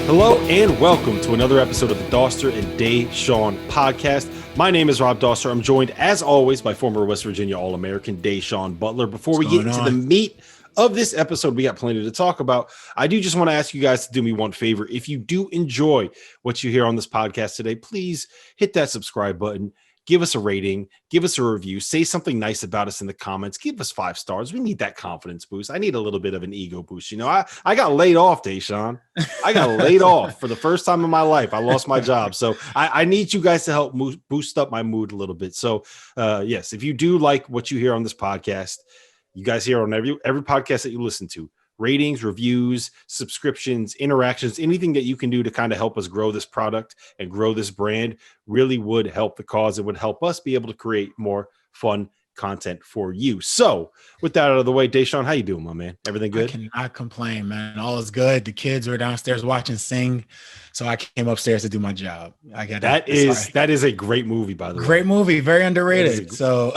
Hello and welcome to another episode of the Dauster and Da'Sean podcast. My name is Rob Dauster. I'm joined, as always, by former West Virginia All-American Da'Sean Butler. Before we get into the meat of this episode, we got plenty to talk about. I do just want to ask you guys to do me one favor. If you do enjoy what you hear on this podcast today, please hit that subscribe button. Give us a rating, give us a review, say something nice about us in the comments, give us 5 stars. We need that confidence boost. I need a little bit of an ego boost. You know, I got laid off, Da'Sean. I got laid off for the first time in my life. I lost my job. So I need you guys to help boost up my mood a little bit. So yes, if you do like what you hear on this podcast, you guys hear on every podcast that you listen to, ratings, reviews, subscriptions, interactions, anything that you can do to kind of help us grow this product and grow this brand really would help the cause. It would help us be able to create more fun content for you. So with that out of the way, Da'Sean, how you doing, my man? Everything good? I cannot complain, man. All is good. The kids were downstairs watching Sing, so I came upstairs to do my job. That is a great movie, by the way. Great movie, very underrated. So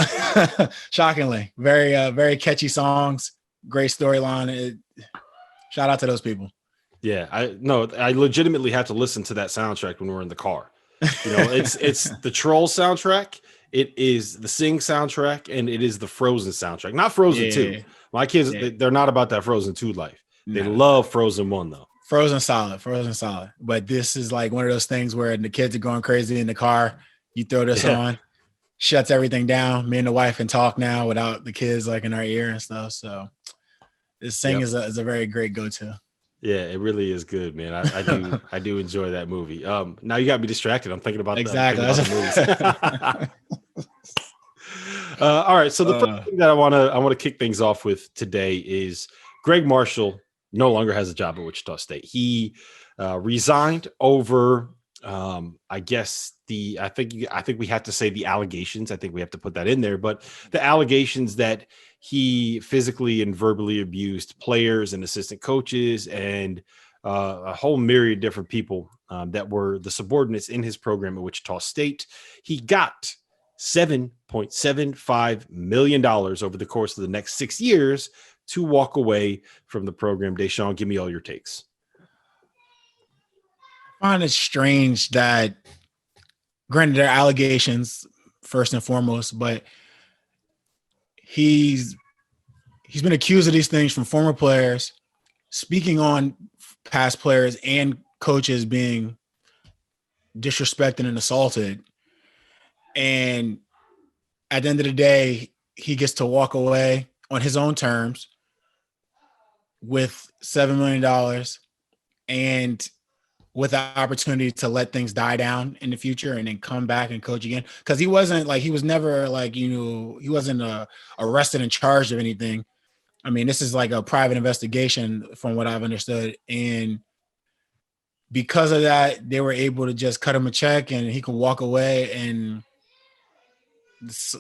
shockingly, very catchy songs, great storyline. Shout out to those people. Yeah, I legitimately have to listen to that soundtrack when we're in the car. You know, it's the Troll soundtrack, it is the Sing soundtrack, and it is the Frozen soundtrack. Not Frozen 2. My kids, they're not about that Frozen 2 life. They love Frozen 1 though. Frozen solid. But this is like one of those things where the kids are going crazy in the car. You throw this on, shuts everything down. Me and the wife can talk now without the kids like in our ear and stuff. So this Sing is a very great go-to. Yeah, it really is good, man. I do enjoy that movie. Now you got me distracted. I'm thinking about the movies. All right, so the first thing that I want to kick things off with today is Gregg Marshall no longer has a job at Wichita State. He resigned over I think we have to say the allegations. I think we have to put that in there, but the allegations that he physically and verbally abused players and assistant coaches and a whole myriad of different people that were the subordinates in his program at Wichita State. He got $7.75 million over the course of the next 6 years to walk away from the program. Da'Sean, give me all your takes. I find it strange that, granted, there are allegations first and foremost, but he's been accused of these things from former players, speaking on past players and coaches being disrespected and assaulted. And at the end of the day, he gets to walk away on his own terms with $7 million and with the opportunity to let things die down in the future and then come back and coach again. Because he was never he wasn't arrested and charged of anything. I mean, this is like a private investigation from what I've understood. And because of that, they were able to just cut him a check and he can walk away, and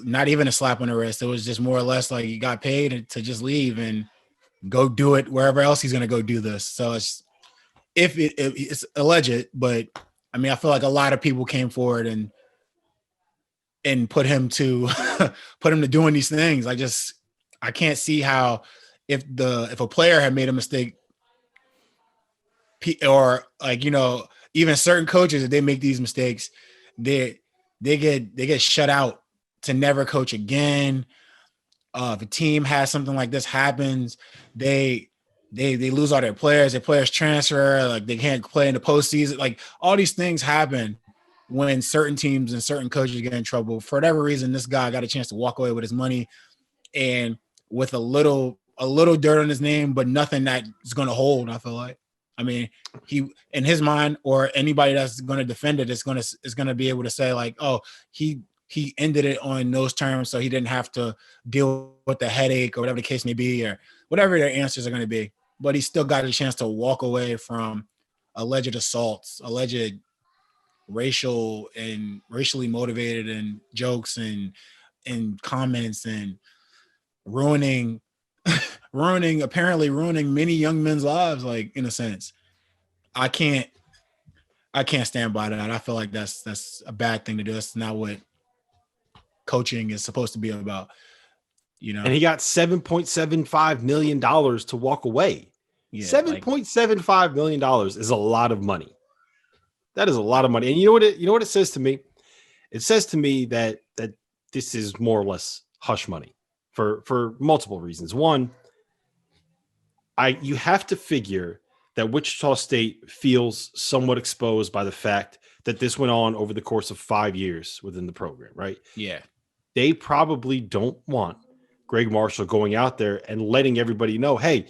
not even a slap on the wrist. It was just more or less like he got paid to just leave and go do it wherever else he's going to go do this. So it's alleged, but I mean, I feel like a lot of people came forward and put him to doing these things. I can't see how if a player had made a mistake, or even certain coaches, if they make these mistakes, they get shut out to never coach again. If a team has something like this happens, they lose all their players transfer, like they can't play in the postseason. Like all these things happen when certain teams and certain coaches get in trouble. For whatever reason, this guy got a chance to walk away with his money and with a little dirt on his name, but nothing that is going to hold, I feel like. I mean, he, in his mind, or anybody that's going to defend it is going to be able to say like, oh, he ended it on those terms, so he didn't have to deal with the headache or whatever the case may be, or whatever their answers are going to be. But he still got a chance to walk away from alleged assaults, alleged racially motivated and jokes and comments, and apparently ruining many young men's lives, like, in a sense. I can't stand by that. I feel like that's a bad thing to do. That's not what coaching is supposed to be about, you know. And he got $7.75 million to walk away. Yeah, $7.75 million is a lot of money. That is a lot of money. And you know what it says to me? It says to me that this is more or less hush money for multiple reasons. One, you have to figure that Wichita State feels somewhat exposed by the fact that this went on over the course of 5 years within the program, right? Yeah. They probably don't want Gregg Marshall going out there and letting everybody know, hey,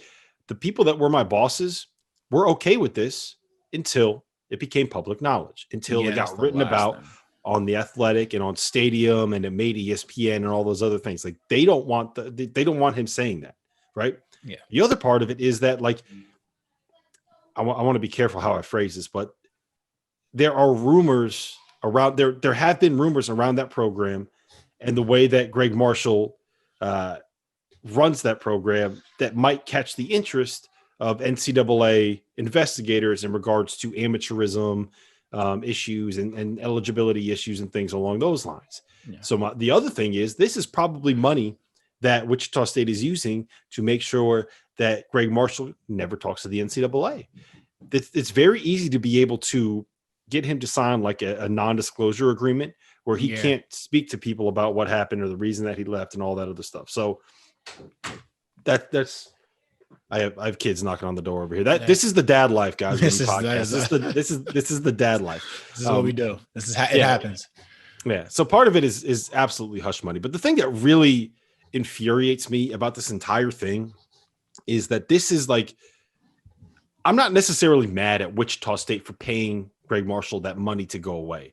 the people that were my bosses were okay with this until it became public knowledge, until it got written about on The Athletic and on Stadium, and it made ESPN and all those other things. Like they don't want him saying that, right? Yeah. The other part of it is that, like, I want to be careful how I phrase this, but there are rumors around there. There have been rumors around that program and the way that Gregg Marshall runs that program that might catch the interest of NCAA investigators in regards to amateurism issues and eligibility issues and things along those lines. Yeah. So the other thing is, this is probably money that Wichita State is using to make sure that Gregg Marshall never talks to the NCAA. It's very easy to be able to get him to sign like a non-disclosure agreement where he can't speak to people about what happened or the reason that he left and all that other stuff. So that's I have kids knocking on the door over here. This is the dad life, guys. This is the dad life. This is what we do. This is how it happens. Yeah. So part of it is absolutely hush money. But the thing that really infuriates me about this entire thing is that this is like, I'm not necessarily mad at Wichita State for paying Gregg Marshall that money to go away,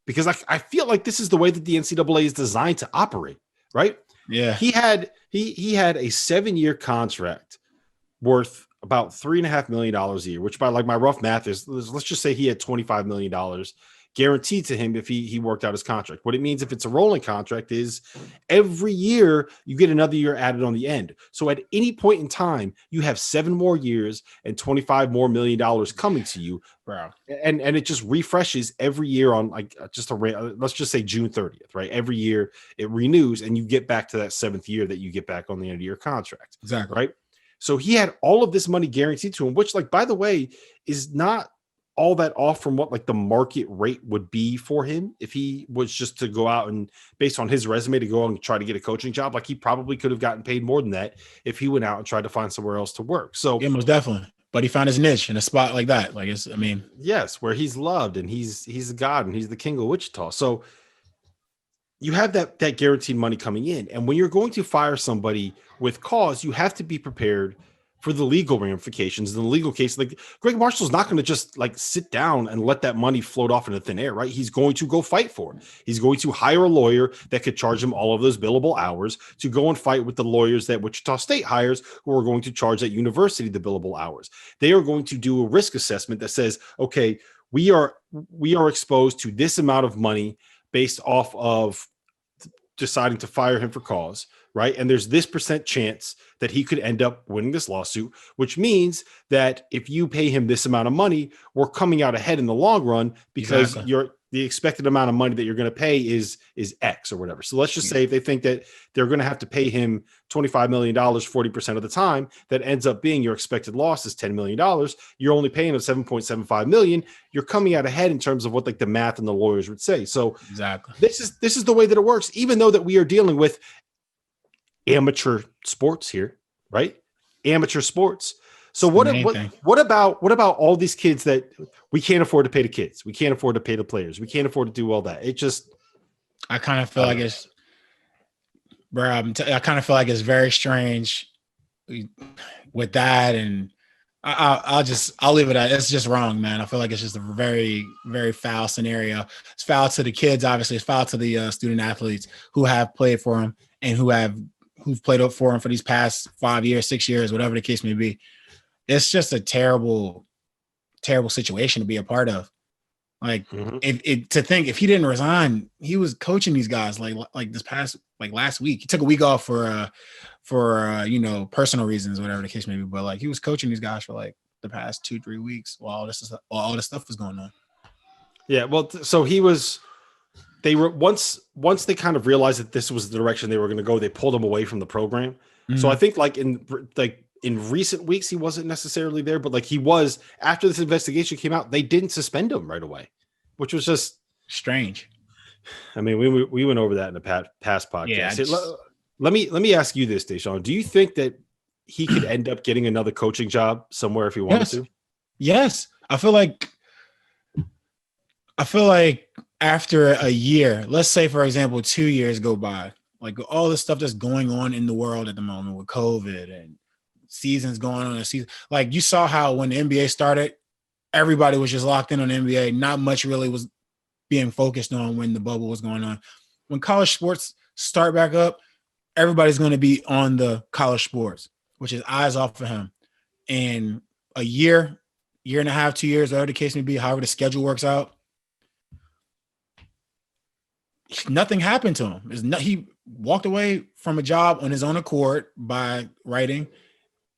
because I feel like this is the way that the NCAA is designed to operate, right? Yeah. He had a 7-year contract worth about $3.5 million a year, which by like my rough math is, let's just say he had $25 million guaranteed to him if he worked out his contract. What it means if it's a rolling contract is every year you get another year added on the end. So at any point in time, you have 7 more years and $25 more million coming to you, bro. And it just refreshes every year on like let's just say June 30th, right? Every year it renews and you get back to that 7th year that you get back on the end of your contract. Exactly. Right. So he had all of this money guaranteed to him, which, like, by the way, is not all that off from what like the market rate would be for him if he was just to go out and, based on his resume, to go out and try to get a coaching job. Like, he probably could have gotten paid more than that if he went out and tried to find somewhere else to work. So yeah, most definitely. But he found his niche in a spot like that. Like, yes, where he's loved and he's a god and he's the king of Wichita. So you have that guaranteed money coming in. And when you're going to fire somebody with cause, you have to be prepared for the legal ramifications. In the legal case, like, Gregg Marshall's not going to just like sit down and let that money float off into thin air, right? He's going to go fight for it. He's going to hire a lawyer that could charge him all of those billable hours to go and fight with the lawyers that Wichita State hires, who are going to charge that university the billable hours. They are going to do a risk assessment that says, okay, we are exposed to this amount of money based off of deciding to fire him for cause, right? And there's this % chance that he could end up winning this lawsuit, which means that if you pay him this amount of money, we're coming out ahead in the long run because the expected amount of money that you're going to pay is X or whatever. So let's just say if they think that they're going to have to pay him $25 million, 40% of the time, that ends up being your expected loss is $10 million. You're only paying him $7.75 million. You're coming out ahead in terms of what like the math and the lawyers would say. So exactly, this is the way that it works, even though that we are dealing with amateur sports here, right? Amateur sports. So what about all these kids that we can't afford to pay the kids? We can't afford to pay the players. We can't afford to do all that. It just, I kind of feel like it's, bro. I kind of feel like it's very strange with that, and I'll leave it at, it's just wrong, man. I feel like it's just a very, very foul scenario. It's foul to the kids, obviously. It's foul to the student athletes who have played for him and who've played up for him for these past 5 years, 6 years, whatever the case may be. It's just a terrible, terrible situation to be a part of. Like, if he didn't resign, he was coaching these guys like this past, like last week. He took a week off for personal reasons, whatever the case may be. But like, he was coaching these guys for like the past 2-3 weeks while all this stuff was going on. Yeah, well, so they were once they kind of realized that this was the direction they were going to go, they pulled him away from the program. Mm-hmm. So I think like in recent weeks, he wasn't necessarily there, but like he was after this investigation came out, they didn't suspend him right away, which was just strange. I mean, we went over that in the past podcast. Yeah, let me ask you this, Da'Sean. Do you think that he could end up getting another coaching job somewhere if he wanted to? Yes. I feel like after a year, let's say, for example, 2 years go by, like all the stuff that's going on in the world at the moment with COVID and seasons going on a season. Like you saw how when the NBA started, everybody was just locked in on the NBA. Not much really was being focused on when the bubble was going on. When college sports start back up, everybody's going to be on the college sports, which is eyes off of him. And a year and a half, 2 years, whatever the case may be, however the schedule works out, nothing happened to him. He walked away from a job on his own accord by writing.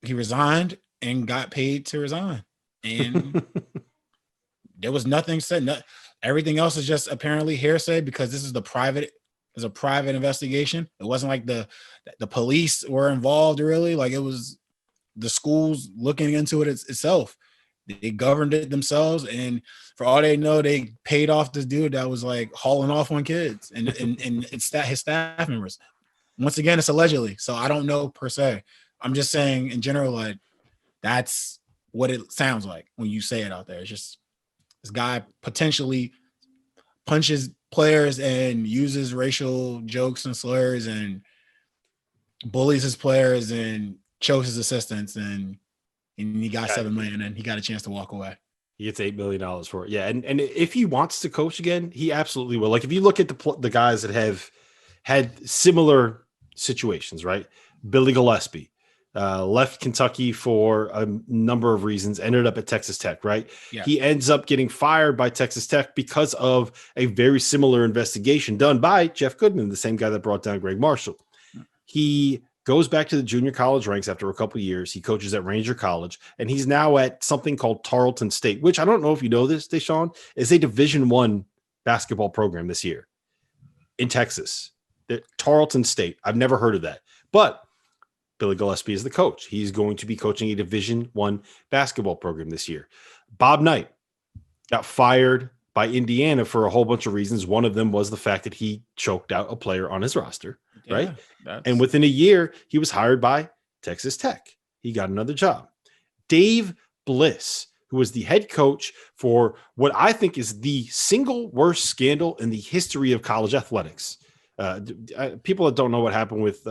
He resigned and got paid to resign. And there was nothing said. Everything else is just apparently hearsay because this is a private investigation. It wasn't like the police were involved really. Like it was the schools looking into it itself. They governed it themselves, and for all they know, they paid off this dude that was like hauling off on kids and it's his staff members. Once again, it's allegedly, so I don't know per se. I'm just saying in general, like that's what it sounds like when you say it out there. It's just this guy potentially punches players and uses racial jokes and slurs and bullies his players and chokes his assistants and he got $7 million and he got a chance to walk away. He gets $8 million for it. Yeah. And if he wants to coach again, he absolutely will. Like if you look at the guys that have had similar situations, right? Billy Gillispie left Kentucky for a number of reasons, ended up at Texas Tech, right? Yeah. He ends up getting fired by Texas Tech because of a very similar investigation done by Jeff Goodman, the same guy that brought down Gregg Marshall. He goes back to the junior college ranks after a couple of years. He coaches at Ranger College, and he's now at something called Tarleton State, which I don't know if you know this, Da'Sean, is a Division I basketball program this year in Texas. Tarleton State. I've never heard of that. But Billy Gillispie is the coach. He's going to be coaching a Division I basketball program this year. Bob Knight got fired by Indiana for a whole bunch of reasons. One of them was the fact that he choked out a player on his roster. Right. And within a year, he was hired by Texas Tech. He got another job. Dave Bliss, who was the head coach for what I think is the single worst scandal in the history of college athletics. People that don't know what happened with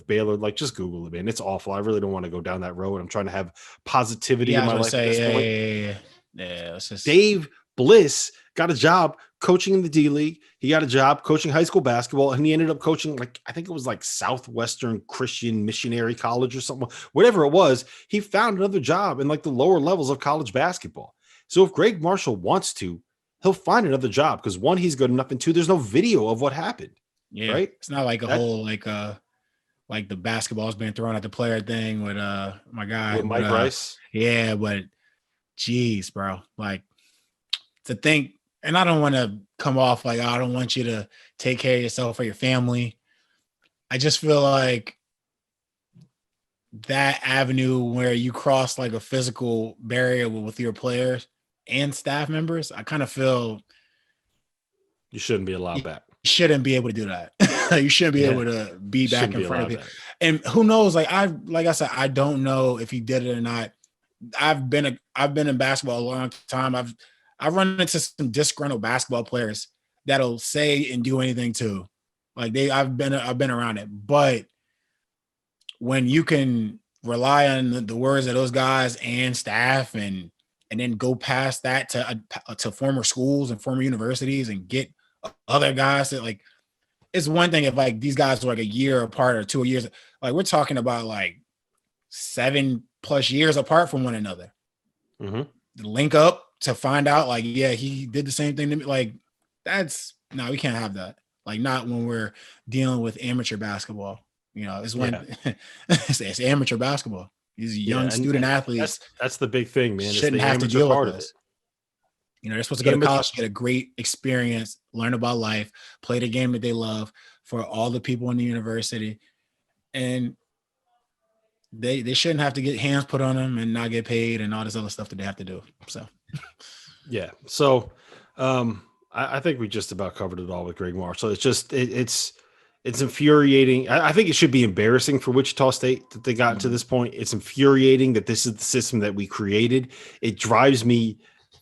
Baylor, like just Google it, man. It's awful. I really don't want to go down that road. I'm trying to have positivity in my life at this point. Yeah. Dave Bliss got a job coaching in the D League. He got a job coaching high school basketball, and he ended up coaching I think it was like Southwestern Christian Missionary College or something, whatever it was. He found another job in like the lower levels of college basketball. So if Gregg Marshall wants to, he'll find another job because one, he's good enough, and two, there's no video of what happened. Yeah, right. It's not like whole like the basketball's being thrown at the player thing with my guy with Mike Rice. Yeah, but geez, bro, like to think. And I don't want to come off like, I don't want you to take care of yourself or your family. I just feel like that avenue where you cross like a physical barrier with your players and staff members, I kind of feel you shouldn't be allowed back. You shouldn't be able to do that. You shouldn't be able to be back in front of you. And who knows? Like I said, I don't know if he did it or not. I've been in basketball a long time. I've run into some disgruntled basketball players that'll say and do anything too. Like I've been around it. But when you can rely on the words of those guys and staff and then go past that to former schools and former universities and get other guys that like, it's one thing if like these guys were like a year apart or 2 years, like we're talking about like 7+ years apart from one another. Mm-hmm. Link up to find out like, yeah, he did the same thing to me. Like we can't have that. Like not when we're dealing with amateur basketball. You know, it's when it's amateur basketball. These young student athletes. That's the big thing, man. Shouldn't have to deal with this. You know, they're supposed to go to college, get a great experience, learn about life, play the game that they love for all the people in the university. And they shouldn't have to get hands put on them and not get paid and all this other stuff that they have to do. So, yeah. So, I think we just about covered it all with Gregg Marshall. It's just it's infuriating. I think it should be embarrassing for Wichita State that they got to this point. It's infuriating that this is the system that we created. It drives me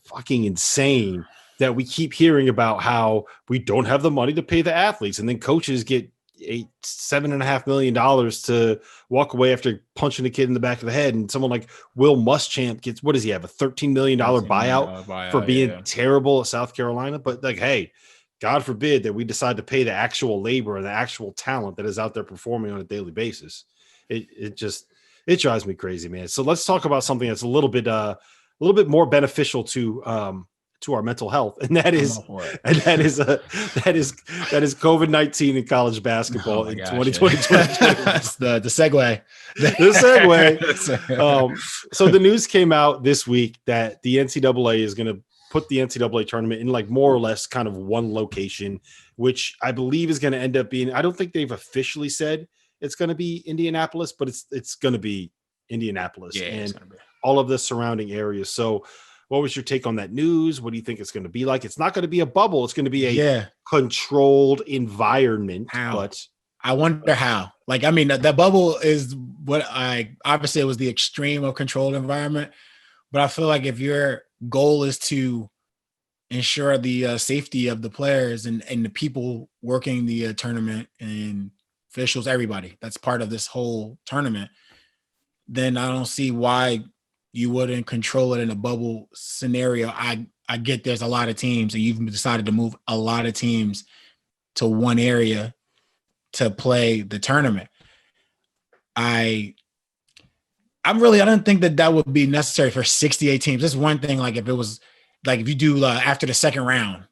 fucking insane that we keep hearing about how we don't have the money to pay the athletes, and then coaches get $7.5 million to walk away after punching a kid in the back of the head. And someone like Will Muschamp gets, what does he have? A $13 million buyout for being terrible at South Carolina. But like, hey, God forbid that we decide to pay the actual labor and the actual talent that is out there performing on a daily basis. It drives me crazy, man. So let's talk about something that's a little bit more beneficial to our mental health, and that is COVID-19 in college basketball in 2020. the segue. So the news came out this week that the NCAA is going to put the NCAA tournament in like more or less kind of one location, which I believe is going to end up being, I don't think they've officially said it's going to be Indianapolis, but it's going to be Indianapolis and all of the surrounding areas. So what was your take on that news? What do you think it's going to be like? It's not going to be a bubble. It's going to be a controlled environment. But I wonder how. Like, I mean, that bubble is what obviously it was the extreme of controlled environment, but I feel like if your goal is to ensure the safety of the players and the people working the tournament and officials, everybody that's part of this whole tournament, then I don't see why you wouldn't control it in a bubble scenario. I get there's a lot of teams, and you've decided to move a lot of teams to one area to play the tournament. I don't think that would be necessary for 68 teams. That's one thing. Like if it was like, if you do after the second round,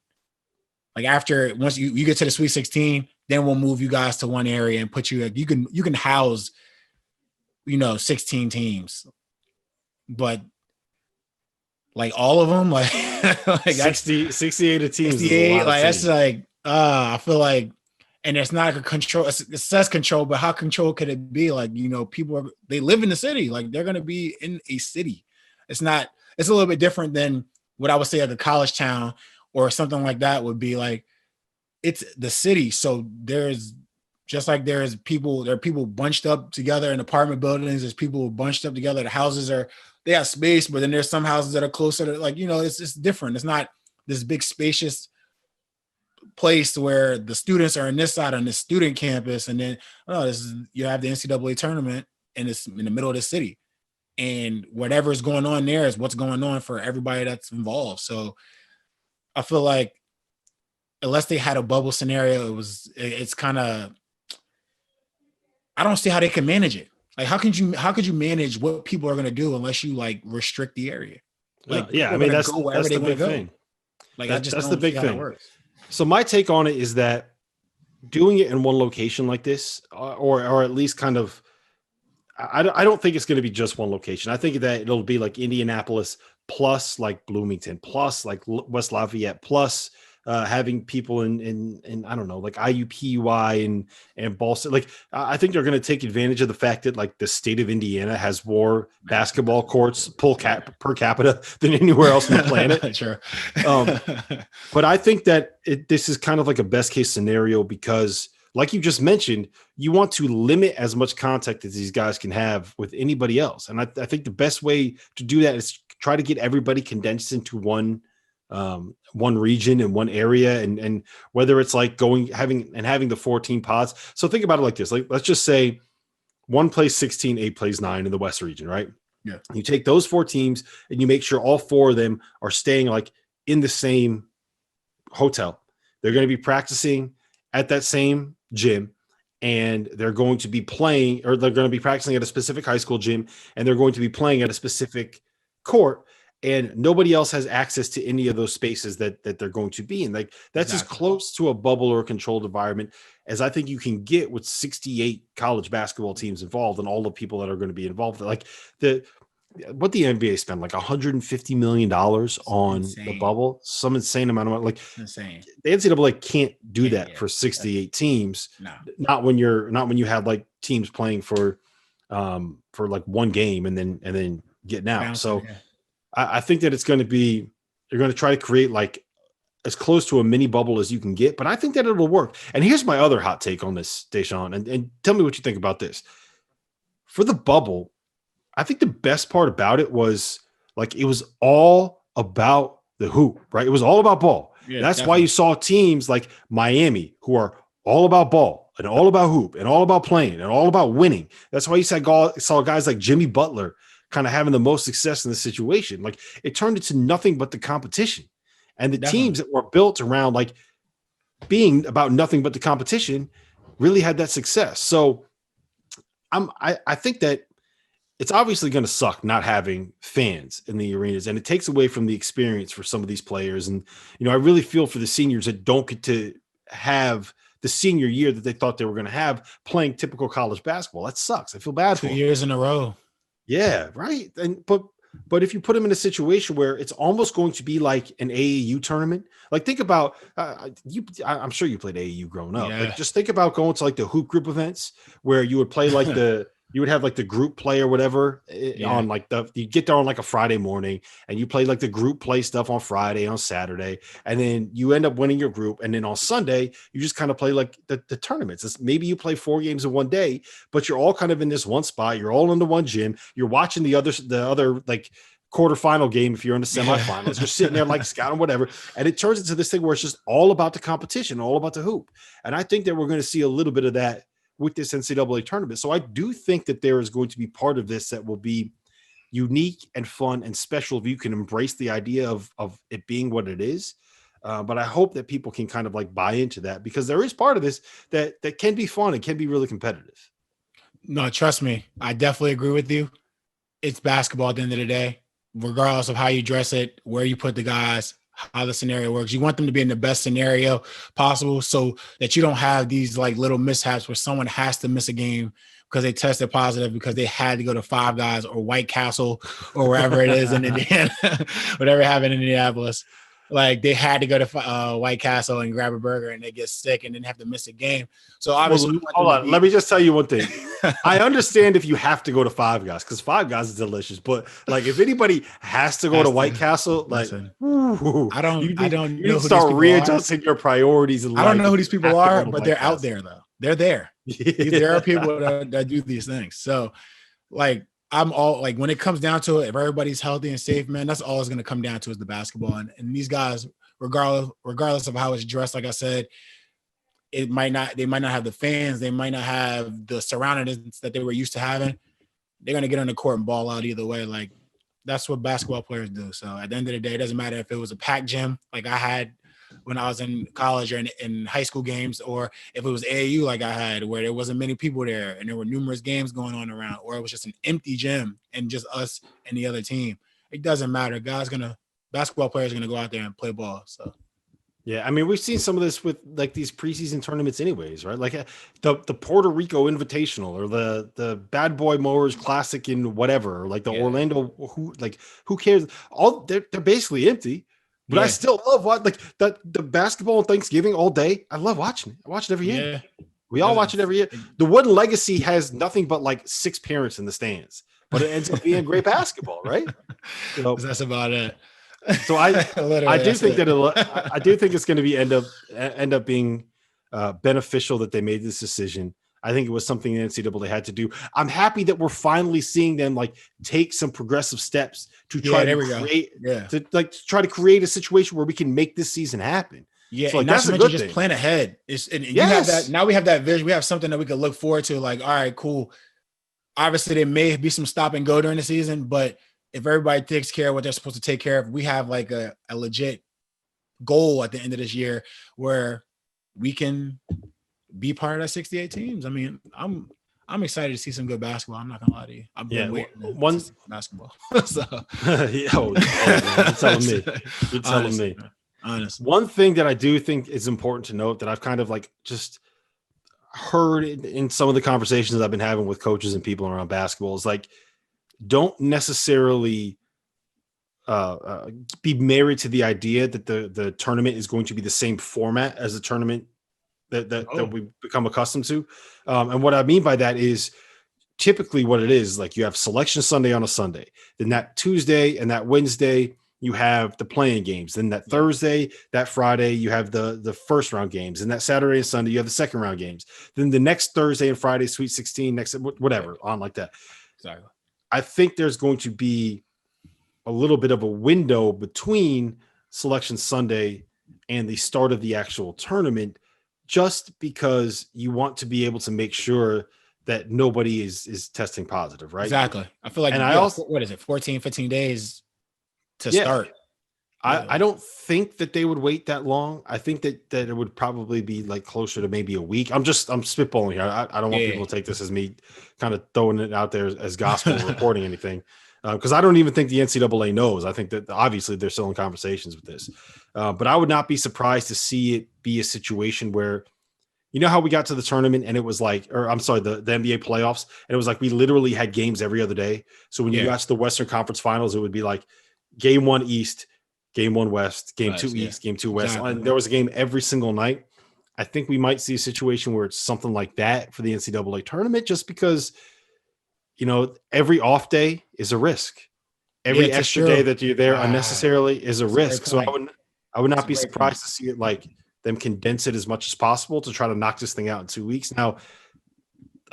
like after, once you get to the Sweet 16, then we'll move you guys to one area and put you can house, 16 teams, but like all of them, like 68 of teams. 68, like that's like, I feel like, and it's not a control. It says control, but how control could it be? Like, people they live in the city. Like they're going to be in a city. It's a little bit different than what I would say like a college town or something like that would be like, it's the city. So there's just like there are people bunched up together in apartment buildings. There's people bunched up together. The houses they have space, but then there's some houses that are closer to it's different. It's not this big spacious place where the students are on this side on the student campus, and then you have the NCAA tournament and it's in the middle of the city, and whatever's going on there is what's going on for everybody that's involved. So I feel like unless they had a bubble scenario, it's kind of, I don't see how they can manage it. Like how could you manage what people are going to do unless you like restrict the area? Like I mean that's the big thing. Like that's the big thing. So my take on it is that doing it in one location like this, or at least kind of, I don't think it's going to be just one location. I think that it'll be like Indianapolis plus like Bloomington plus like West Lafayette plus having people in I don't know, like IUPUI and Boston. Like I think they're going to take advantage of the fact that like the state of Indiana has more basketball courts per capita than anywhere else on the planet. Sure. But I think that this is kind of like a best case scenario because, like you just mentioned, you want to limit as much contact as these guys can have with anybody else. And I think the best way to do that is try to get everybody condensed into one region and one area, and whether it's like having the 14 pods. So think about it like this. Like, let's just say one plays 16, 8 plays 9 in the West region, right? Yeah. You take those 4 teams and you make sure all 4 of them are staying like in the same hotel. They're going to be practicing at that same gym, and they're going to be playing, or they're going to be practicing at a specific high school gym, and they're going to be playing at a specific court, and nobody else has access to any of those spaces that they're going to be in. Like that's exactly as close to a bubble or a controlled environment as I think you can get with 68 college basketball teams involved and all the people that are going to be involved. Like what the NBA spent like $150 million on the bubble, some insane amount of money. Like insane. The NCAA can't do that for 68 teams. No. Not when you have like teams playing for for like one game and then getting out. So Yeah. I think that you're going to try to create like as close to a mini bubble as you can get, but I think that it'll work. And here's my other hot take on this, Da'Sean, and tell me what you think about this. For the bubble, I think the best part about it was like it was all about the hoop, right? It was all about ball. Yeah, That's definitely. why you saw teams like Miami who are all about ball and all about hoop and all about playing and all about winning. That's why you saw guys like Jimmy Butler kind of having the most success in this situation. Like it turned into nothing but the competition. And the teams that were built around like being about nothing but the competition really had that success. So I think that it's obviously going to suck not having fans in the arenas, and it takes away from the experience for some of these players. And, I really feel for the seniors that don't get to have the senior year that they thought they were going to have playing typical college basketball. That sucks. I feel bad for 2 years in a row. Yeah. Right. But if you put them in a situation where it's almost going to be like an AAU tournament, like think about I'm sure you played AAU growing up. Yeah. Like just think about going to like the hoop group events where you would play like you would have like the group play or whatever on like you get there on like a Friday morning and you play like the group play stuff on Friday, on Saturday, and then you end up winning your group. And then on Sunday, you just kind of play like the tournaments. Maybe you play 4 games in one day, but you're all kind of in this one spot. You're all in the one gym. You're watching the other like quarterfinal game. If you're in the semifinals, you're sitting there like scouting, whatever. And it turns into this thing where it's just all about the competition, all about the hoop. And I think that we're going to see a little bit of that with this NCAA tournament. So I do think that there is going to be part of this that will be unique and fun and special if you can embrace the idea of it being what it is. But I hope that people can kind of like buy into that, because there is part of this that can be fun and can be really competitive. No, trust me. I definitely agree with you. It's basketball at the end of the day, regardless of how you dress it, where you put the guys, how the scenario works. You want them to be in the best scenario possible so that you don't have these like little mishaps where someone has to miss a game because they tested positive because they had to go to Five Guys or White Castle or wherever it is in Indiana, whatever happened in Indianapolis. Like they had to go to White Castle and grab a burger and they get sick and then have to miss a game. So obviously, hold on. Let me just tell you one thing. I understand if you have to go to Five Guys because Five Guys is delicious, but like if anybody has to go to White Castle, like I don't you need to start readjusting your priorities. I don't know who these people are, but they're out there though. They're there. There are people that do these things. So like I'm all like, when it comes down to it, if everybody's healthy and safe, man, that's all it's going to come down to is the basketball. And these guys, regardless of how it's dressed, like I said, they might not have the fans. They might not have the surroundings that they were used to having. They're going to get on the court and ball out either way. Like that's what basketball players do. So at the end of the day, it doesn't matter if it was a packed gym like I had when I was in college or in high school games, or if it was AAU like I had where there wasn't many people there and there were numerous games going on around, or it was just an empty gym and just us and the other team. It doesn't matter. Basketball players are going to go out there and play ball. So. Yeah, I mean, we've seen some of this with like these preseason tournaments anyways, right? Like the Puerto Rico Invitational or the Bad Boy Mowers Classic in whatever, or like the Orlando, who cares? They're basically empty. But I still love the basketball on Thanksgiving all day. I love watching it. I watch it every year. We all watch it every year. The Wooden Legacy has nothing but like 6 parents in the stands, but it ends up being great basketball, right? So that's about it. So I do think I do think it's going to end up being beneficial that they made this decision. I think it was something the NCAA had to do. I'm happy that we're finally seeing them like take some progressive steps to try to create a situation where we can make this season happen. Yeah, so, like, and that's a good thing. Just plan ahead. You have that. Now we have that vision. We have something that we can look forward to. Like, all right, cool. Obviously, there may be some stop and go during the season, but if everybody takes care of what they're supposed to take care of, we have like a legit goal at the end of this year where we can be part of that 68 teams. I mean, I'm excited to see some good basketball. I'm not gonna lie to you. I've been waiting to see basketball. So you're telling me. You're telling me. Honestly. One thing that I do think is important to note that I've kind of like just heard in some of the conversations I've been having with coaches and people around basketball is like, don't necessarily be married to the idea that the tournament is going to be the same format as the tournament that we've become accustomed to. And what I mean by that is typically what it is, like you have Selection Sunday on a Sunday, then that Tuesday and that Wednesday you have the playing games, then that Thursday, that Friday you have the first round games, and that Saturday and Sunday you have the second round games, then the next Thursday and Friday Sweet 16, next whatever on like that. Exactly. I think there's going to be a little bit of a window between Selection Sunday and the start of the actual tournament, just because you want to be able to make sure that nobody is testing positive, right? Exactly. I feel like, and I also, what is it, 14, 15 days to start? I don't think that they would wait that long. I think that it would probably be like closer to maybe a week. I'm spitballing here. I don't want people to take this as me kind of throwing it out there as gospel or reporting anything. Because I don't even think the NCAA knows. I think that obviously they're still in conversations with this. But I would not be surprised to see it be a situation where, you know how we got to the tournament and it was like, or I'm sorry, the NBA playoffs, and it was like we literally had games every other day. So when you got to the Western Conference Finals, it would be like game 1 East, game 1 West, game 2 East, game 2 West. Exactly. And there was a game every single night. I think we might see a situation where it's something like that for the NCAA tournament, just because – you know, every off day is a risk. Every extra day that you're there unnecessarily is a risk. So I would not be surprised to see it like them condense it as much as possible to try to knock this thing out in 2 weeks. Now,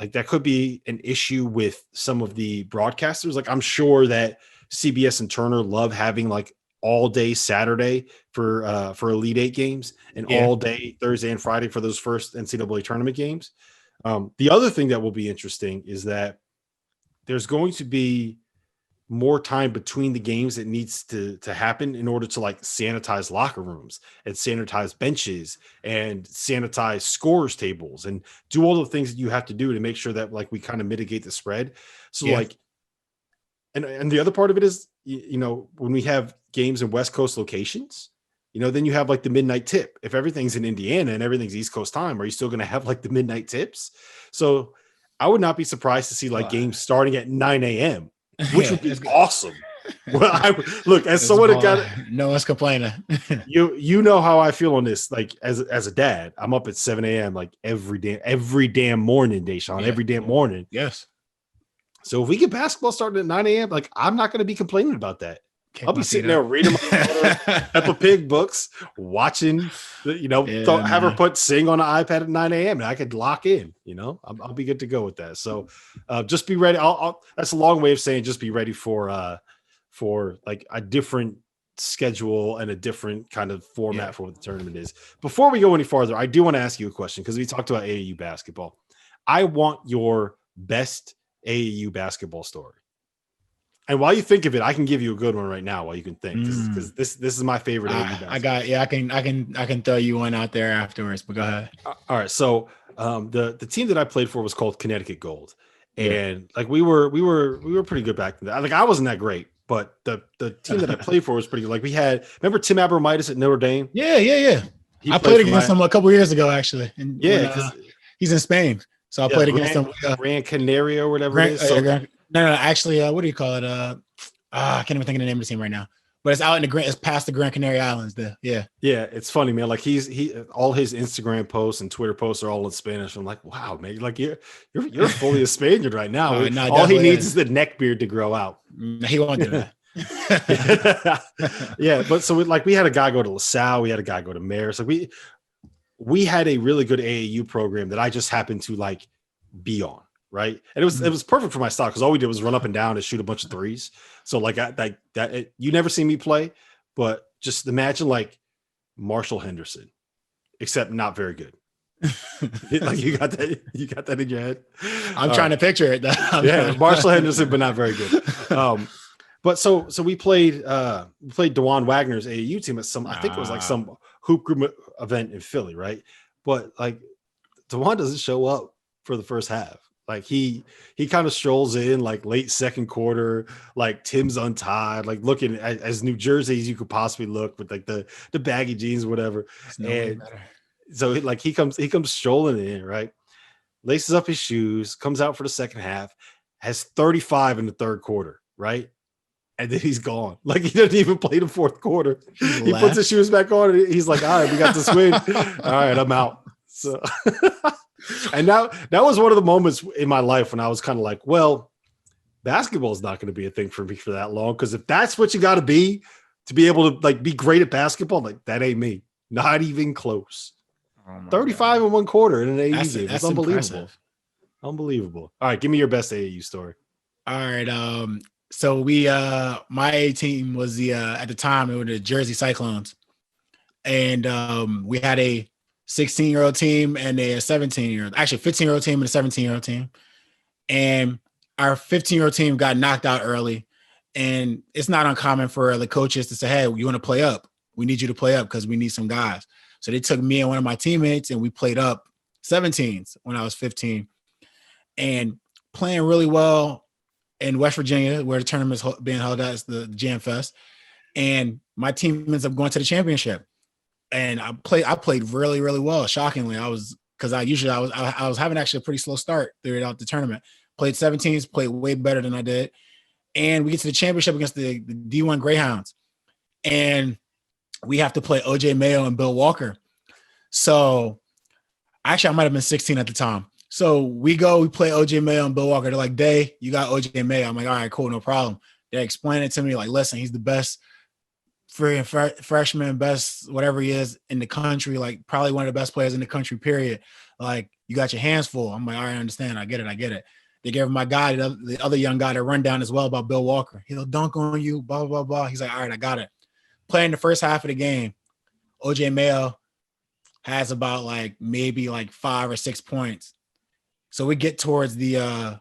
like that could be an issue with some of the broadcasters. Like I'm sure that CBS and Turner love having like all day Saturday for Elite Eight games and all day Thursday and Friday for those first NCAA tournament games. The other thing that will be interesting is that there's going to be more time between the games that needs to happen in order to like sanitize locker rooms and sanitize benches and sanitize scores tables and do all the things that you have to do to make sure that like we kind of mitigate the spread. So like, and the other part of it is, you know, when we have games in West Coast locations, you know, then you have like the midnight tip. If everything's in Indiana and everything's East Coast time, are you still going to have like the midnight tips? So I would not be surprised to see like games starting at 9 a.m., which would be awesome. Well, look, as someone that got no one's complaining. you know how I feel on this. Like as a dad, I'm up at 7 a.m. like every damn morning, Da'Sean, every damn morning. Yes. So if we get basketball starting at 9 a.m., like I'm not going to be complaining about that. I'll be sitting there reading my Peppa Pig books, watching, have her put Sing on an iPad at 9 a.m. and I could lock in, I'll be good to go with that. So just be ready. That's a long way of saying just be ready for like a different schedule and a different kind of format for what the tournament is. Before we go any farther, I do want to ask you a question because we talked about AAU basketball. I want your best AAU basketball story. And while you think of it, I can give you a good one right now while you can think, because this is my favorite. I can throw you one out there afterwards, but go ahead. All right. So the team that I played for was called Connecticut Gold. And like we were pretty good back then. Like I wasn't that great, but the team that I played for was pretty good. Like we had, remember Tim Abromaitis at Notre Dame? Yeah. I played against him a couple years ago, actually. And he's in Spain. So I played against him. Gran Canaria or whatever it is. No, actually, what do you call it? I can't even think of the name of the team right now. But it's out in it's past the Gran Canaria Islands there. Yeah. Yeah, it's funny, man. Like he all his Instagram posts and Twitter posts are all in Spanish. I'm like, wow, man, like you're fully a Spaniard right now. All he needs is the neck beard to grow out. He won't do that. Yeah, but so we had a guy go to LaSalle, we had a guy go to Marist. Like we had a really good AAU program that I just happened to like be on. Right. And it was perfect for my style because all we did was run up and down and shoot a bunch of threes. So like you never see me play, but just imagine like Marshall Henderson, except not very good. Like you got that in your head. I'm trying to picture it. Marshall Henderson, but not very good. But so we played DeJuan Wagner's AAU team at I think it was like some hoop group event in Philly, right? But like DeJuan doesn't show up for the first half. Like he kind of strolls in like late second quarter, like Tim's untied, like looking as New Jersey as you could possibly look with like the baggy jeans, whatever. And so like he comes strolling in, right? Laces up his shoes, comes out for the second half, has 35 in the third quarter, right? And then he's gone. Like he doesn't even play the fourth quarter. He puts his shoes back on and he's like, all right, we got this win. All right, I'm out. So And that was one of the moments in my life when I was kind of like, well, basketball is not going to be a thing for me for that long. Because if that's what you got to be able to like be great at basketball, like that ain't me. Not even close. 35 in one quarter in an AAU game. That's unbelievable. Impressive. Unbelievable. All right, give me your best AAU story. All right. So my A team was at the time it was the Jersey Cyclones. And we had a 16-year-old team and a 17-year-old, actually 15-year-old team and a 17-year-old team. And our 15-year-old team got knocked out early. And it's not uncommon for the coaches to say, hey, you want to play up? We need you to play up because we need some guys. So they took me and one of my teammates and we played up 17s when I was 15. And playing really well in West Virginia, where the tournament's being held at, the Jam Fest. And my team ends up going to the championship. And I played really, really well. Shockingly, I was having actually a pretty slow start throughout the tournament. Played 17s, played way better than I did. And we get to the championship against the D1 Greyhounds. And we have to play OJ Mayo and Bill Walker. So actually, I might have been 16 at the time. So we play OJ Mayo and Bill Walker. They're like, Day, you got OJ Mayo. I'm like, all right, cool, no problem. They explain it to me like, listen, he's the best freshman, best whatever he is in the country, like probably one of the best players in the country, period. Like, you got your hands full. I'm like, all right, I understand. I get it. They gave my guy, the other young guy, to run down as well about Bill Walker. He'll dunk on you, blah, blah, blah. He's like, all right, I got it. Playing the first half of the game, OJ Mayo has about maybe 5 or 6 points. So we get towards the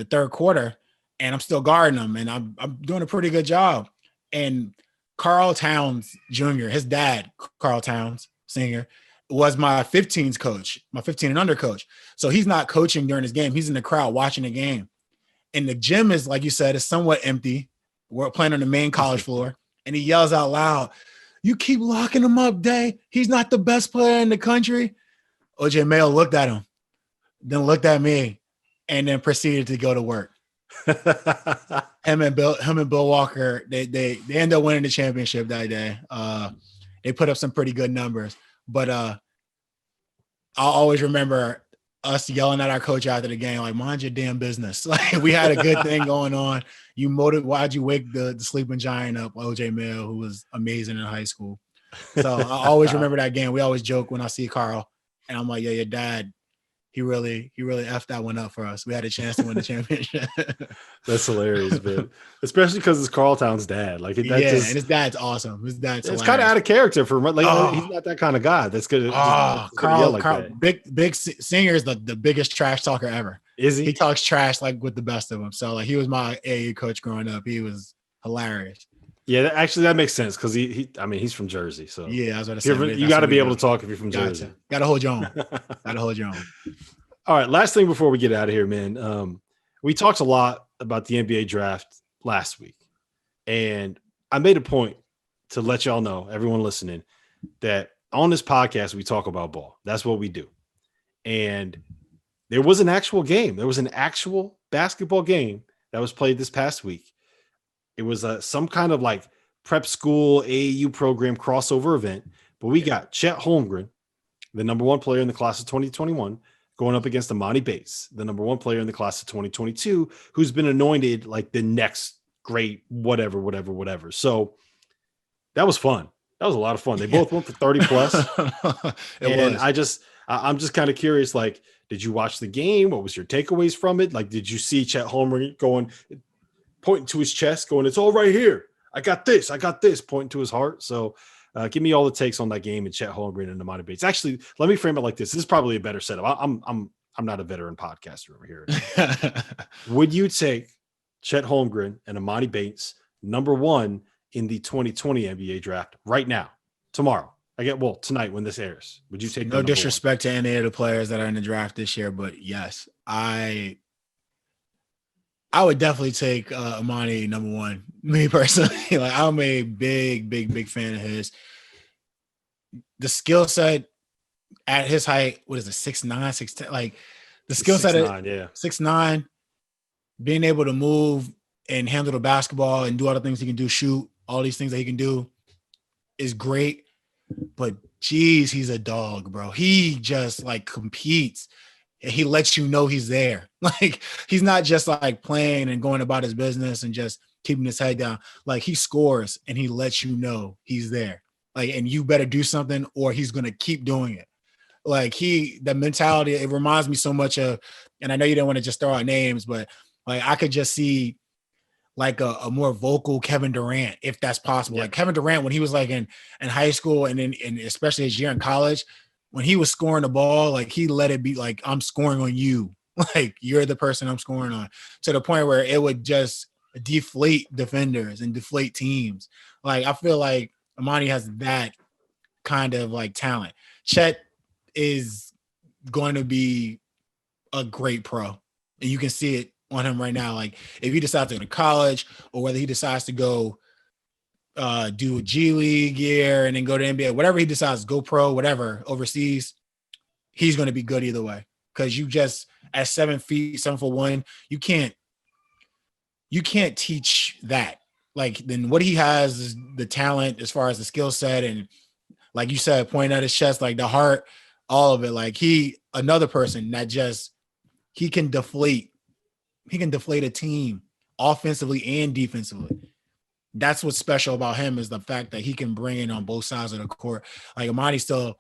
third quarter, and I'm still guarding him, and I'm doing a pretty good job. And Carl Towns Jr., his dad, Carl Towns Sr., was my 15s coach, my 15 and under coach. So he's not coaching during his game. He's in the crowd watching the game. And the gym is, like you said, is somewhat empty. We're playing on the main college floor. And he yells out loud, "You keep locking him up, Day. He's not the best player in the country." OJ Mayo looked at him, then looked at me, and then proceeded to go to work. Him and Bill Walker, they end up winning the championship that day. They put up some pretty good numbers, but I'll always remember us yelling at our coach after the game, like, mind your damn business. Like, we had a good thing going on. Why'd you wake the sleeping giant up, OJ Mayo, who was amazing in high school? So I always remember that game. We always joke when I see Carl, and I'm like, yeah, your dad, he really effed that one up for us. We had a chance to win the championship. That's hilarious, man. Especially because it's Carl Towns' dad. And his dad's awesome. His dad's it's kind of out of character for him. He's not that kind of guy. That's good. Carl, big Singer is the biggest trash talker ever. Is he? He talks trash with the best of them. So he was my AAU coach growing up. He was hilarious. Yeah, actually, that makes sense because he's from Jersey. So yeah, I was going to say. You got to be able to talk if you're from Jersey. Got to hold your own. All right, last thing before we get out of here, man. We talked a lot about the NBA draft last week, and I made a point to let y'all know, everyone listening, that on this podcast we talk about ball. That's what we do. And there was an actual game. There was an actual basketball game that was played this past week. It was some kind of prep school AAU program crossover event, but we got Chet Holmgren, the number one player in the class of 2021, going up against Emoni Bates, the number one player in the class of 2022, who's been anointed like the next great whatever. So that was fun. That was a lot of fun. They both went for 30 plus. I'm just kind of curious, did you watch the game? What was your takeaways from it? Did you see Chet Holmgren pointing to his chest, going, "It's all right here. I got this, pointing to his heart." So give me all the takes on that game and Chet Holmgren and Emoni Bates. Actually, let me frame it like this. This is probably a better setup. I'm not a veteran podcaster over here. Would you take Chet Holmgren and Emoni Bates number one in the 2020 NBA draft right now, tomorrow? Tonight when this airs. Would you take no disrespect to any of the players that are in the draft this year, but yes, I would definitely take Emoni number one. Me personally, I'm a big fan of his. The skill set at his height, what is it, 6'9", 6'10"? The skill set at 6'9", being able to move and handle the basketball and do all the things he can do, shoot, all these things that he can do is great. But Jeez, he's a dog, bro. He just like competes. He lets you know he's there. Like he's not just like playing and going about his business and just keeping his head down. Like he scores and he lets you know he's there. Like, and you better do something or he's gonna keep doing it. Like the mentality, it reminds me so much of, and I know you didn't want to just throw out names, but like I could just see like a more vocal Kevin Durant, if that's possible. Yeah. Like Kevin Durant, when he was like in high school and especially his year in college, when he was scoring the ball, like he let it be like, I'm scoring on you. Like you're the person I'm scoring on, to the point where it would just deflate defenders and deflate teams. Like I feel like Emoni has that kind of like talent. Chet is going to be a great pro, and you can see it on him right now. Like if he decides to go to college or whether he decides to go do a G League year and then go to NBA, whatever he decides, go pro, whatever, overseas, he's going to be good either way. Because you just at 7 feet, 7'1", you can't teach that. Like then what he has is the talent as far as the skill set, and like you said, pointing at his chest, like the heart, all of it. Like another person that just he can deflate a team offensively and defensively. That's what's special about him, is the fact that he can bring it on both sides of the court. Like Emoni's still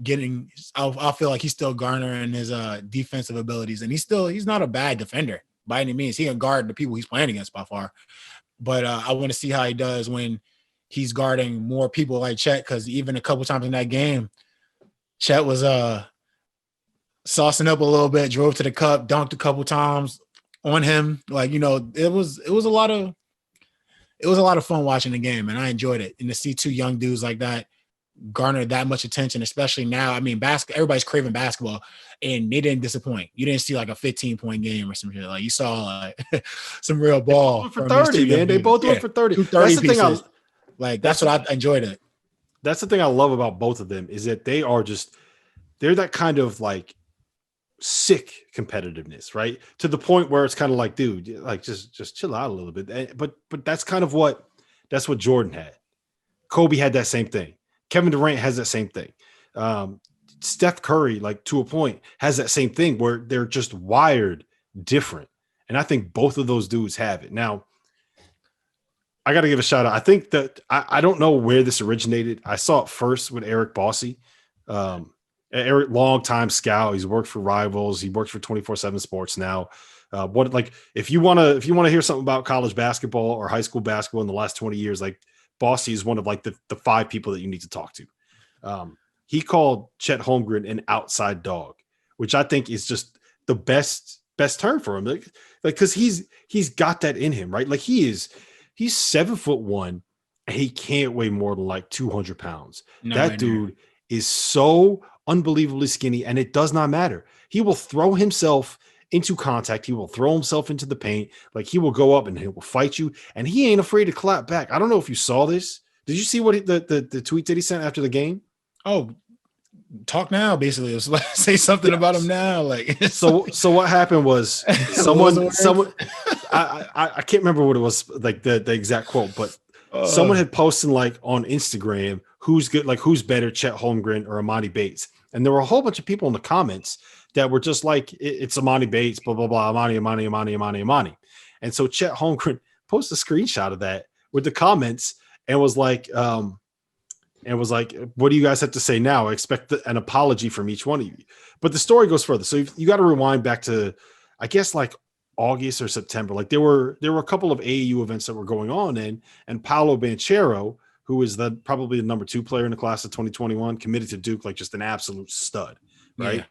getting, I feel like he's still garnering his defensive abilities, and he's not a bad defender by any means. He can guard the people he's playing against by far. But I want to see how he does when he's guarding more people like Chet, because even a couple times in that game, Chet was saucing up a little bit, drove to the cup, dunked a couple times on him. Like, you know, it was a lot of fun watching the game, and I enjoyed it. And to see two young dudes like that garner that much attention, especially now. I mean, everybody's craving basketball, and they didn't disappoint. You didn't see like a 15-point game or some shit. Like you saw like some real ball for 30, man. They both went for 30. That's the thing. That's what I enjoyed it. That's the thing I love about both of them, is that they're that kind of like sick competitiveness, right? To the point where it's kind of like, dude, like just chill out a little bit. But that's kind of that's what Jordan had. Kobe had that same thing. Kevin Durant has that same thing. Steph Curry, like to a point, has that same thing where they're just wired different. And I think both of those dudes have it. Now, I got to give a shout out. I think that I don't know where this originated. I saw it first with Eric Bossy. Eric, long-time scout. He's worked for Rivals. He works for 24/7 Sports now. If you want to hear something about college basketball or high school basketball in the last 20 years, like Bossy is one of like the 5 people that you need to talk to. He called Chet Holmgren an outside dog, which I think is just the best term for him. Like because he's got that in him, right? Like he's 7'1" and he can't weigh more than like 200 pounds. That dude is so unbelievably skinny, and it does not matter. He will throw himself into contact. He will throw himself into the paint. Like he will go up and he will fight you, and he ain't afraid to clap back. I don't know if you saw this. Did you see what the tweet that he sent after the game? Oh, talk now. Basically, it was like, say something about him now. Like so what happened was someone I can't remember what it was, like the exact quote, but someone had posted like on Instagram, who's good, like who's better, Chet Holmgren or Emoni Bates. And there were a whole bunch of people in the comments that were just like, it's Emoni Bates, blah, blah, blah, Emoni. And so Chet Holmgren posted a screenshot of that with the comments and was like, what do you guys have to say now? I expect an apology from each one of you. But the story goes further. So you got to rewind back to, I guess, like August or September. Like there were a couple of AAU events that were going on, and Paolo Banchero, who is probably the number 2 player in the class of 2021, committed to Duke, like just an absolute stud, right? Yeah.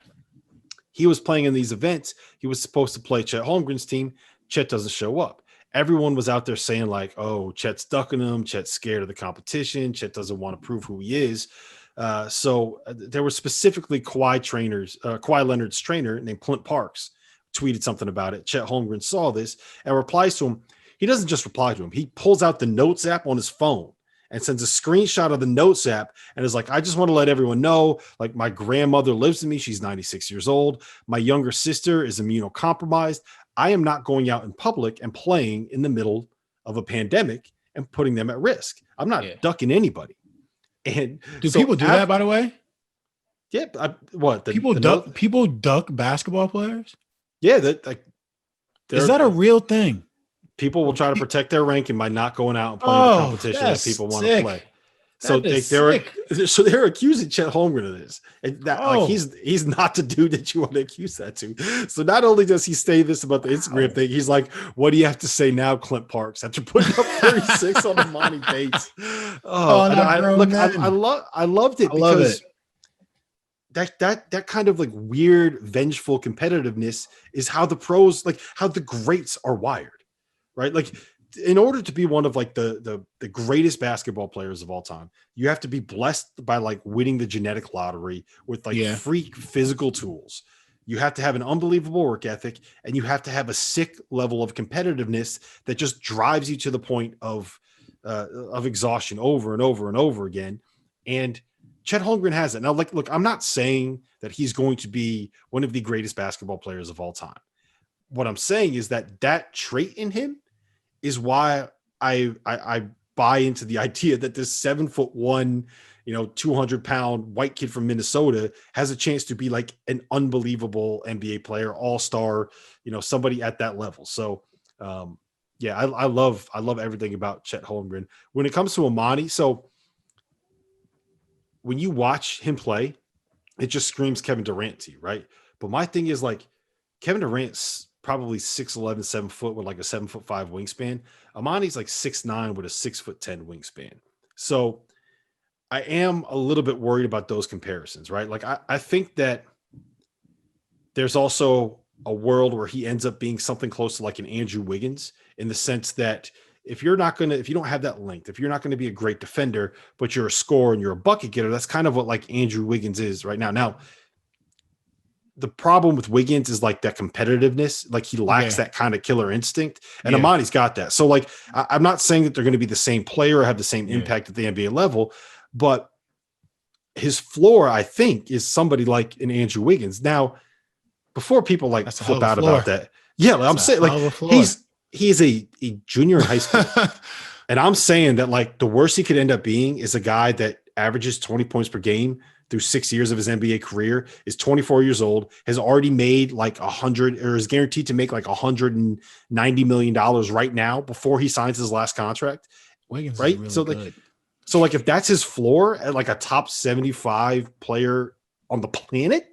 He was playing in these events. He was supposed to play Chet Holmgren's team. Chet doesn't show up. Everyone was out there saying like, oh, Chet's ducking him. Chet's scared of the competition. Chet doesn't want to prove who he is. So there were specifically Kawhi Leonard's trainer named Clint Parks tweeted something about it. Chet Holmgren saw this and replies to him. He doesn't just reply to him. He pulls out the Notes app on his phone and sends a screenshot of the Notes app and is like, I just want to let everyone know, like my grandmother lives with me. She's 96 years old. My younger sister is immunocompromised. I am not going out in public and playing in the middle of a pandemic and putting them at risk. I'm not ducking anybody. And do people do that, by the way? Yeah. People duck basketball players? Yeah. Is that a real thing? People will try to protect their ranking by not going out and playing the competition that people want to play. So they're accusing Chet Holmgren of this, and he's not the dude that you want to accuse that to. So not only does he say this about the Instagram thing, he's like, "What do you have to say now, Clint Parks, after putting up 36 on Emoni Bates?" I loved it because that kind of like weird, vengeful competitiveness is how the pros, like how the greats are wired, right? Like, in order to be one of like the greatest basketball players of all time, you have to be blessed by like winning the genetic lottery with like freak physical tools. You have to have an unbelievable work ethic, and you have to have a sick level of competitiveness that just drives you to the point of exhaustion over and over and over again. And Chet Holmgren has it. Now, like, look, I'm not saying that he's going to be one of the greatest basketball players of all time. What I'm saying is that trait in him is why I buy into the idea that this 7'1", 200-pound white kid from Minnesota has a chance to be like an unbelievable NBA player, all-star, somebody at that level. So, I love everything about Chet Holmgren. When it comes to Emoni, so when you watch him play, it just screams Kevin Durant to you, right? But my thing is like Kevin Durant's probably 6'11", 7 foot with like a 7'5" wingspan. Emoni's like 6'9" with a 6'10" wingspan. So I am a little bit worried about those comparisons, right? Like I think that there's also a world where he ends up being something close to like an Andrew Wiggins, in the sense that if you don't have that length, if you're not going to be a great defender, but you're a scorer and you're a bucket getter, that's kind of what like Andrew Wiggins is right now. Now, the problem with Wiggins is like that competitiveness. Like he lacks that kind of killer instinct, and Emoni's got that. So like, I'm not saying that they're going to be the same player or have the same impact at the NBA level, but his floor, I think, is somebody like an Andrew Wiggins. Now, before people like flip out about that, I'm saying like he's a junior in high school, and I'm saying that like the worst he could end up being is a guy that averages 20 points per game through 6 years of his NBA career, is 24 years old, has already made like 100, or is guaranteed to make like $190 million right now before he signs his last contract. Wiggins right? Is really good. So if that's his floor at like a top 75 player on the planet,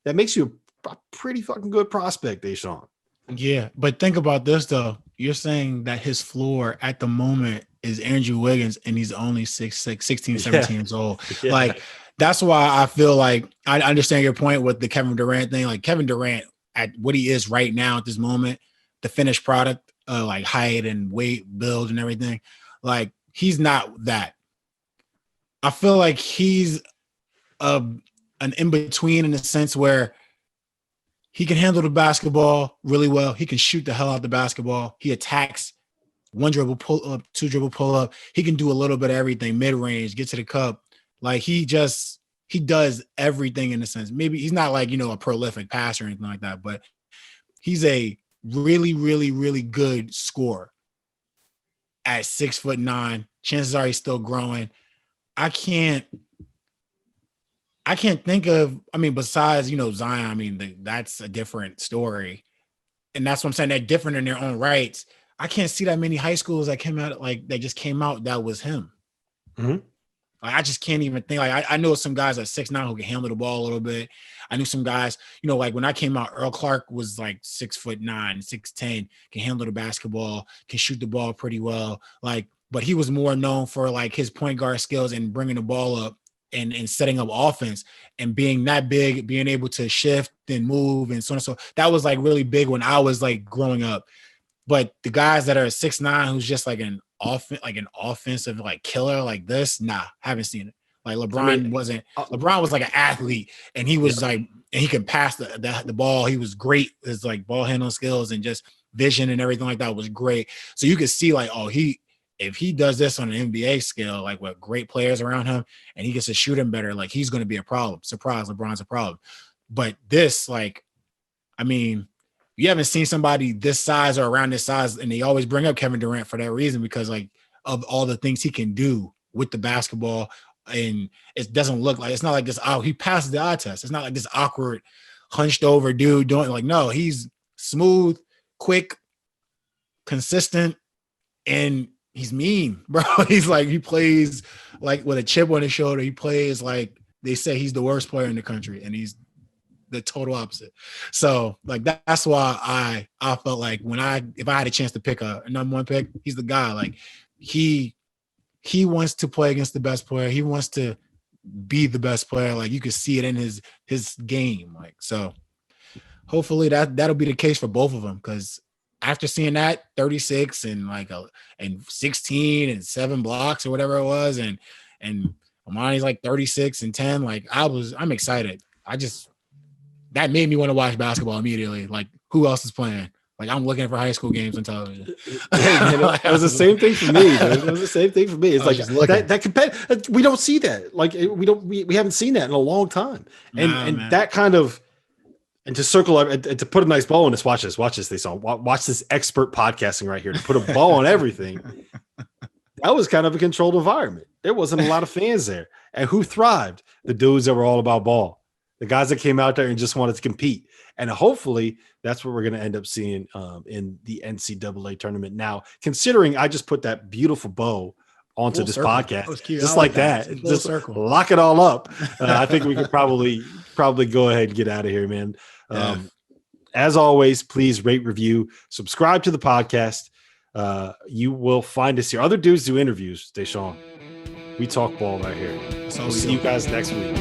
that makes you a pretty fucking good prospect, Da'Sean. Yeah, but think about this though. You're saying that his floor at the moment is Andrew Wiggins, and he's only 6'6", 16, 17 years old. Yeah. Like, that's why I feel like I understand your point with the Kevin Durant thing. Like Kevin Durant at what he is right now at this moment, the finished product, like height and weight, build and everything, like he's not that. I feel like he's an in-between in the sense where he can handle the basketball really well. He can shoot the hell out the basketball. He attacks one dribble, pull up, two dribble, pull up. He can do a little bit of everything, mid-range, get to the cup. Like he does everything in a sense. Maybe he's not like, a prolific passer or anything like that, but he's a really, really, really good scorer at 6'9". Chances are he's still growing. I can't think of, besides, Zion, that's a different story. And that's what I'm saying. They're different in their own rights. I can't see that many high schools that came out, like they just came out, that was him. Mm-hmm. Like, I just can't even think. Like I know some guys at 6'9" who can handle the ball a little bit. I knew some guys, like when I came out, Earl Clark was like 6'9", 6'10", can handle the basketball, can shoot the ball pretty well. Like, but he was more known for like his point guard skills and bringing the ball up and setting up offense and being that big, being able to shift and move and so on and so. That was like really big when I was like growing up. But the guys that are 6'9", who's just like an offensive like killer like this, haven't seen it. Like LeBron was like an athlete, and he was like, and he could pass the ball. He was great. His like ball handling skills and just vision and everything like that was great. So you could see like, if he does this on an NBA scale, like with great players around him, and he gets to shoot him better, like he's going to be a problem. Surprise, LeBron's a problem. But this, like, you haven't seen somebody this size or around this size, and they always bring up Kevin Durant for that reason, because like of all the things he can do with the basketball and it doesn't look like, it's not like this. Oh, he passes the eye test. It's not like this awkward, hunched over dude doing like, no, he's smooth, quick, consistent, and he's mean, bro. He's like, he plays like with a chip on his shoulder. He plays like they say he's the worst player in the country, and he's the total opposite. So like that's why I felt like if I had a chance to pick a number one pick, he's the guy. Like he wants to play against the best player. He wants to be the best player. Like you could see it in his game. Like, so hopefully that'll be the case for both of them. Cause after seeing that 36 and and 16 and 7 blocks or whatever it was, and Emoni's like 36 and 10, like I'm excited. That made me want to watch basketball immediately. Like, who else is playing? Like, I'm looking for high school games on television. It was the same thing for me. Dude. It was the same thing for me. It's like that we don't see that. Like, we haven't seen that in a long time. And that kind of, and to circle up and to put a nice bow on this. Watch this. Watch this expert podcasting right here to put a bow on everything. That was kind of a controlled environment. There wasn't a lot of fans there, and who thrived? The dudes that were all about ball. The guys that came out there and just wanted to compete. And hopefully that's what we're going to end up seeing in the NCAA tournament. Now, considering I just put that beautiful bow onto this podcast, just like that, just lock it all up. I think we could probably go ahead and get out of here, man. As always, please rate, review, subscribe to the podcast. You will find us here. Other dudes do interviews, Da'Sean. We talk ball right here. So we'll see you guys next week.